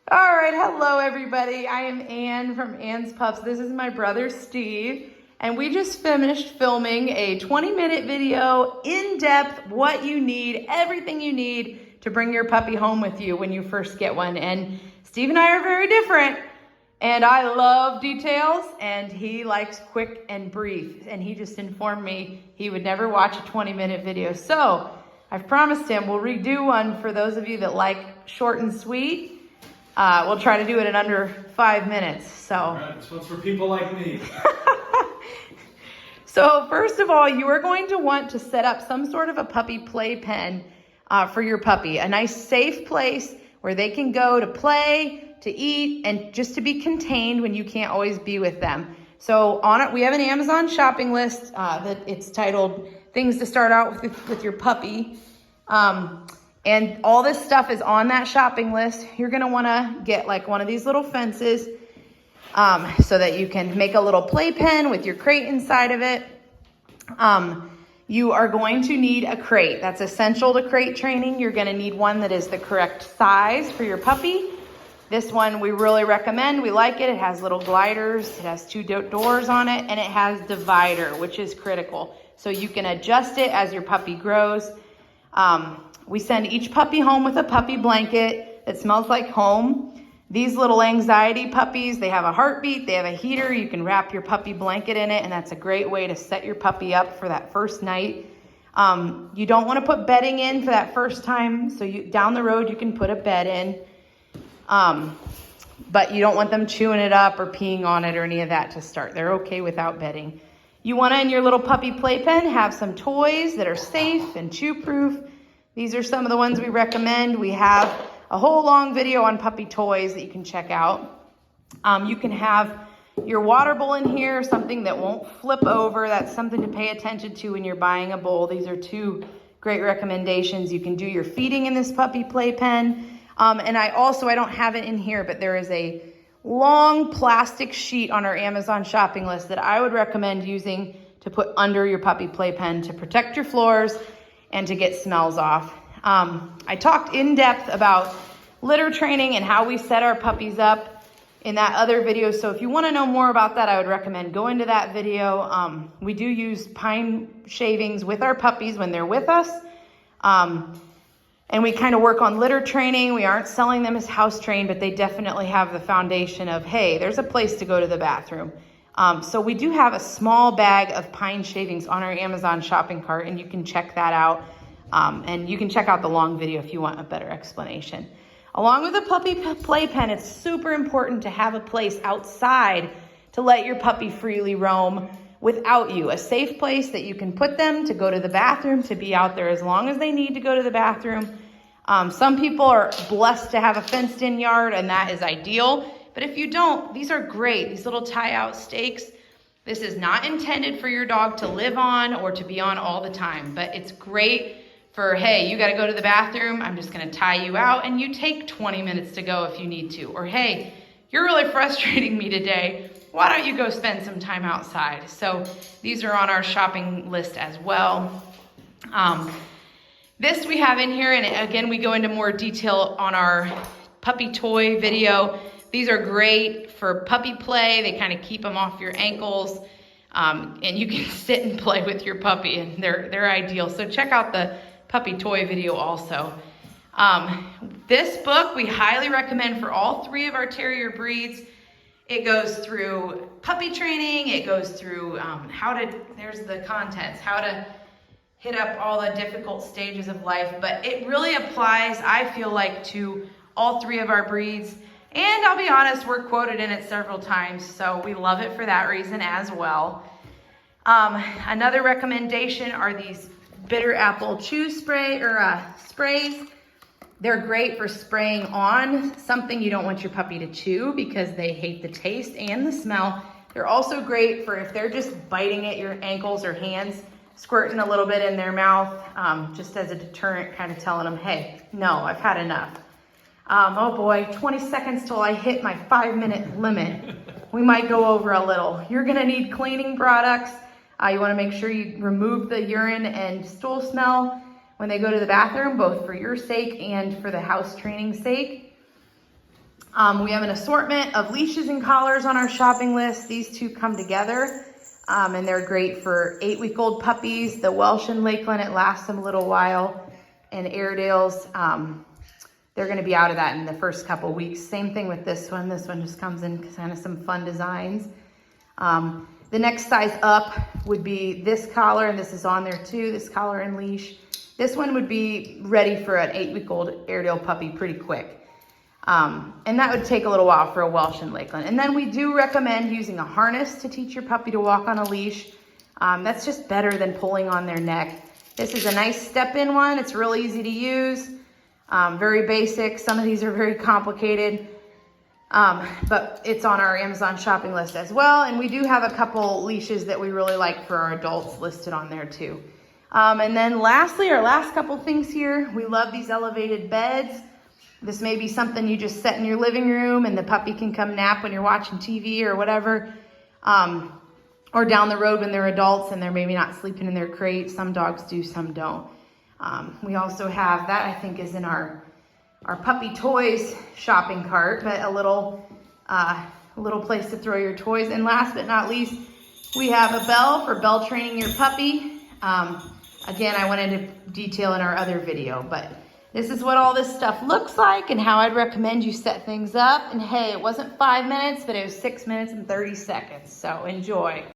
All right, hello everybody. I am Ann from Ann's Pups. This is my brother Steve, and we just finished filming a 20-minute video, in-depth, what you need, everything you need to bring your puppy home with you when you first get one. And Steve and I are very different, and I love details, and he likes quick and brief. And he just informed me he would never watch a 20-minute video. So I've promised him we'll redo one for those of you that like short and sweet. We'll try to do it in under 5 minutes. So, right, this one's for people like me. So first of all, you are going to want to set up some sort of a puppy playpen for your puppy. A nice safe place where they can go to play, to eat, and just to be contained when you can't always be with them. So on it, we have an Amazon shopping list that it's titled Things to Start Out with Your Puppy. And all this stuff is on that shopping list. You're gonna wanna get like one of these little fences so that you can make a little playpen with your crate inside of it. You are going to need a crate. That's essential to crate training. You're gonna need one that is the correct size for your puppy. This one we really recommend. We like it. It has little gliders. It has 2 doors on it, and it has divider, which is critical. So you can adjust it as your puppy grows. We send each puppy home with a puppy blanket that smells like home. These little anxiety puppies, they have a heartbeat, they have a heater. You can wrap your puppy blanket in it, and that's a great way to set your puppy up for that first night. You don't want to put bedding in for that first time, so down the road you can put a bed in. But you don't want them chewing it up or peeing on it or any of that to start. They're okay without bedding. You want to, in your little puppy playpen, have some toys that are safe and chew-proof. These are some of the ones we recommend. We have a whole long video on puppy toys that you can check out. You can have your water bowl in here, something that won't flip over. That's something to pay attention to when you're buying a bowl. These are 2 great recommendations. You can do your feeding in this puppy playpen. And I don't have it in here, but there is a long plastic sheet on our Amazon shopping list that I would recommend using to put under your puppy playpen to protect your floors and to get smells off. I talked in depth about litter training and how we set our puppies up in that other video. So if you want to know more about that, I would recommend going to that video. We do use pine shavings with our puppies when they're with us. And we kind of work on litter training. We aren't selling them as house trained, but they definitely have the foundation of, hey, there's a place to go to the bathroom. So we do have a small bag of pine shavings on our Amazon shopping cart, and you can check that out. And you can check out the long video if you want a better explanation. Along with the puppy playpen, it's super important to have a place outside to let your puppy freely roam without you. A safe place that you can put them to go to the bathroom, to be out there as long as they need to go to the bathroom. Some people are blessed to have a fenced-in yard, and that is ideal. But if you don't, these are great. These little tie-out stakes. This is not intended for your dog to live on or to be on all the time, but it's great for, hey, you got to go to the bathroom. I'm just going to tie you out, and you take 20 minutes to go if you need to. Or, hey, you're really frustrating me today. Why don't you go spend some time outside? So these are on our shopping list as well. This we have in here, and again, we go into more detail on our puppy toy video. These are great for puppy play. They kind of keep them off your ankles. And you can sit and play with your puppy, and they're ideal. So check out the puppy toy video also. This book we highly recommend for all 3 of our terrier breeds. It goes through puppy training. It goes through there's the contents, how to hit up all the difficult stages of life. But it really applies, I feel like, to all 3 of our breeds. And I'll be honest, we're quoted in it several times, so we love it for that reason as well. Another recommendation are these bitter apple chew spray or sprays. They're great for spraying on something you don't want your puppy to chew because they hate the taste and the smell. They're also great for if they're just biting at your ankles or hands, squirting a little bit in their mouth, just as a deterrent, kind of telling them, hey, no, I've had enough. Oh boy, 20 seconds till I hit my 5-minute limit. We might go over a little. You're gonna need cleaning products. You wanna make sure you remove the urine and stool smell when they go to the bathroom, both for your sake and for the house training sake. We have an assortment of leashes and collars on our shopping list. These two come together, and they're great for 8-week-old puppies. The Welsh and Lakeland, it lasts them a little while. And Airedales, they're gonna be out of that in the first couple weeks. Same thing with this one. This one just comes in kind of some fun designs. The next size up would be this collar, and this is on there too, this collar and leash. This one would be ready for an 8-week-old Airedale puppy pretty quick. And that would take a little while for a Welsh and Lakeland. And then we do recommend using a harness to teach your puppy to walk on a leash. That's just better than pulling on their neck. This is a nice step-in one. It's real easy to use, very basic. Some of these are very complicated. But it's on our Amazon shopping list as well. And we do have a couple leashes that we really like for our adults listed on there too. And then lastly, our last couple things here, we love these elevated beds. This may be something you just set in your living room and the puppy can come nap when you're watching TV or whatever. Or down the road when they're adults and they're maybe not sleeping in their crate. Some dogs do, some don't. We also have, that I think is in our puppy toys shopping cart, but a little place to throw your toys. And last but not least, we have a bell for bell training your puppy. Again, I went into detail in our other video, but this is what all this stuff looks like and how I'd recommend you set things up. And hey, it wasn't 5 minutes, but it was 6 minutes and 30 seconds. So enjoy.